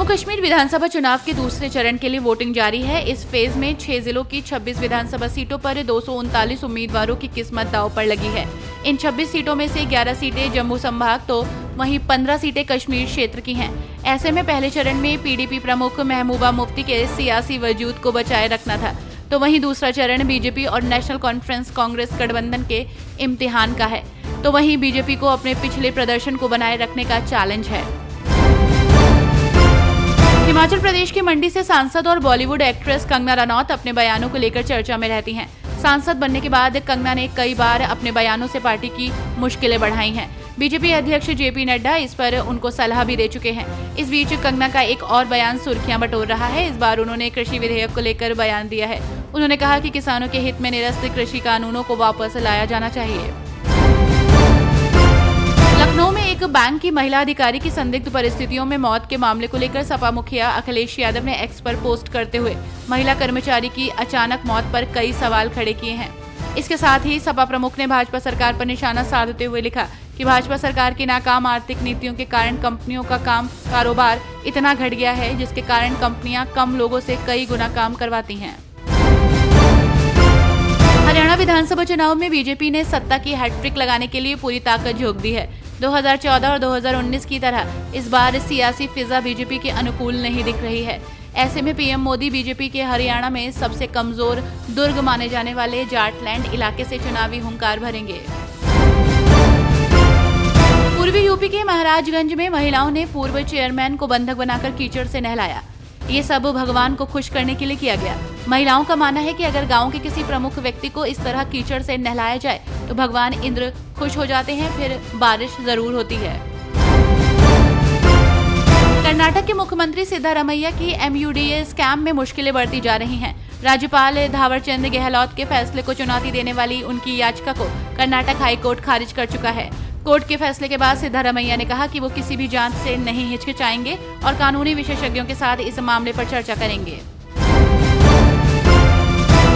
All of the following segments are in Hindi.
कश्मीर विधानसभा चुनाव के दूसरे चरण के लिए वोटिंग जारी है। इस फेज में 6 जिलों की 26 विधानसभा सीटों पर 239 उम्मीदवारों की किस्मत दांव पर लगी है। इन 26 सीटों में से 11 सीटें जम्मू संभाग तो वहीं 15 सीटें कश्मीर क्षेत्र की हैं। ऐसे में पहले चरण में पीडीपी प्रमुख महबूबा मुफ्ती के सियासी वजूद को बचाए रखना था, तो वहीं दूसरा चरण बीजेपी और नेशनल कॉन्फ्रेंस कांग्रेस गठबंधन के इम्तिहान का है। तो वहीं बीजेपी को अपने पिछले प्रदर्शन को बनाए रखने का चैलेंज है। हिमाचल प्रदेश की मंडी से सांसद और बॉलीवुड एक्ट्रेस कंगना रनौत अपने बयानों को लेकर चर्चा में रहती हैं। सांसद बनने के बाद कंगना ने कई बार अपने बयानों से पार्टी की मुश्किलें बढ़ाई हैं। बीजेपी अध्यक्ष जेपी नड्डा इस पर उनको सलाह भी दे चुके हैं। इस बीच कंगना का एक और बयान सुर्खियां बटोर रहा है। इस बार उन्होंने कृषि विधेयक को लेकर बयान दिया है। उन्होंने कहा कि किसानों के हित में निरस्त कृषि कानूनों को वापस लाया जाना चाहिए। लखनऊ में एक बैंक की महिला अधिकारी की संदिग्ध परिस्थितियों में मौत के मामले को लेकर सपा मुखिया अखिलेश यादव ने एक्स पर पोस्ट करते हुए महिला कर्मचारी की अचानक मौत पर कई सवाल खड़े किए हैं। इसके साथ ही सपा प्रमुख ने भाजपा सरकार पर निशाना साधते हुए लिखा कि भाजपा सरकार की नाकाम आर्थिक नीतियों के कारण कंपनियों का कारोबार इतना घट गया है, जिसके कारण कंपनियां कम लोगों से कई गुना काम करवाती हैं। हरियाणा विधानसभा चुनाव में बीजेपी ने सत्ता की हैट्रिक लगाने के लिए पूरी ताकत झोंक दी है। 2014 और 2019 की तरह इस बार सियासी फिजा बीजेपी के अनुकूल नहीं दिख रही है। ऐसे में पीएम मोदी बीजेपी के हरियाणा में सबसे कमजोर दुर्ग माने जाने वाले जाटलैंड इलाके से चुनावी हुंकार भरेंगे। पूर्वी यूपी के महाराजगंज में महिलाओं ने पूर्व चेयरमैन को बंधक बनाकर कीचड़ से नहलाया। ये सब भगवान को खुश करने के लिए किया गया। महिलाओं का मानना है कि अगर गांव के किसी प्रमुख व्यक्ति को इस तरह कीचड़ से नहलाया जाए तो भगवान इंद्र खुश हो जाते हैं, फिर बारिश जरूर होती है। कर्नाटक के मुख्यमंत्री सिद्धारमैया की MUDA स्कैम में मुश्किलें बढ़ती जा रही हैं। राज्यपाल थावरचंद गहलोत के फैसले को चुनौती देने वाली उनकी याचिका को कर्नाटक हाईकोर्ट खारिज कर चुका है। कोर्ट के फैसले के बाद सिद्धारमैया ने कहा कि वो किसी भी जांच से नहीं हिचकिचाएंगे और कानूनी विशेषज्ञों के साथ इस मामले पर चर्चा करेंगे।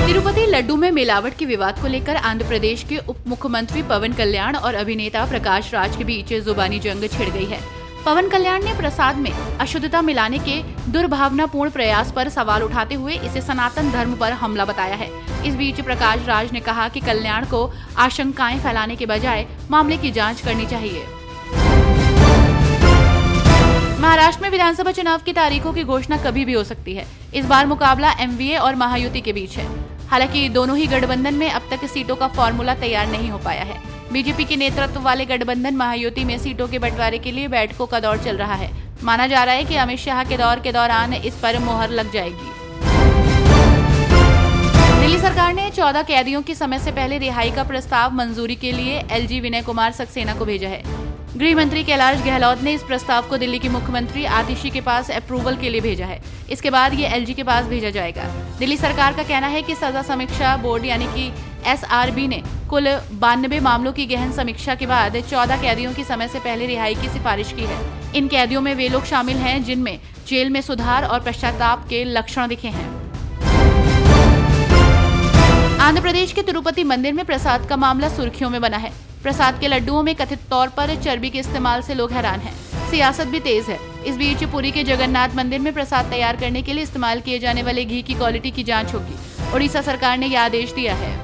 तिरुपति लड्डू में मिलावट के विवाद को लेकर आंध्र प्रदेश के उप मुख्यमंत्री पवन कल्याण और अभिनेता प्रकाश राज के बीच जुबानी जंग छिड़ गई है। पवन कल्याण ने प्रसाद में अशुद्धता मिलाने के दुर्भावनापूर्ण प्रयास पर सवाल उठाते हुए इसे सनातन धर्म पर हमला बताया है। इस बीच प्रकाश राज ने कहा कि कल्याण को आशंकाएं फैलाने के बजाय मामले की जांच करनी चाहिए। महाराष्ट्र में विधानसभा चुनाव की तारीखों की घोषणा कभी भी हो सकती है। इस बार मुकाबला MVA और महायुति के बीच है। हालांकि दोनों ही गठबंधन में अब तक सीटों का फॉर्मूला तैयार नहीं हो पाया है। बीजेपी के नेतृत्व वाले गठबंधन महायुति में सीटों के बंटवारे के लिए बैठकों का दौर चल रहा है। माना जा रहा है कि अमित शाह के दौर के दौरान इस पर मोहर लग जाएगी। दिल्ली सरकार ने 14 कैदियों की समय से पहले रिहाई का प्रस्ताव मंजूरी के लिए LG विनय कुमार सक्सेना को भेजा है। गृह मंत्री कैलाश गहलोत ने इस प्रस्ताव को दिल्ली की मुख्यमंत्री आतिशी के पास अप्रूवल के लिए भेजा है। इसके बाद ये LG के पास भेजा जाएगा। दिल्ली सरकार का कहना है कि सजा समीक्षा बोर्ड यानी कि SRB ने कुल 92 मामलों की गहन समीक्षा के बाद 14 कैदियों की समय से पहले रिहाई की सिफारिश की है। इन कैदियों में वे लोग शामिल हैं जिनमें जेल में सुधार और पश्चाताप के लक्षण दिखे हैं। आंध्र प्रदेश के तिरुपति मंदिर में प्रसाद का मामला सुर्खियों में बना है। प्रसाद के लड्डुओं में कथित तौर पर चर्बी के इस्तेमाल से लोग हैरान हैं। सियासत भी तेज है। इस बीच पुरी के जगन्नाथ मंदिर में प्रसाद तैयार करने के लिए इस्तेमाल किए जाने वाले घी की क्वालिटी की जांच होगी। ओडिशा सरकार ने यह आदेश दिया है।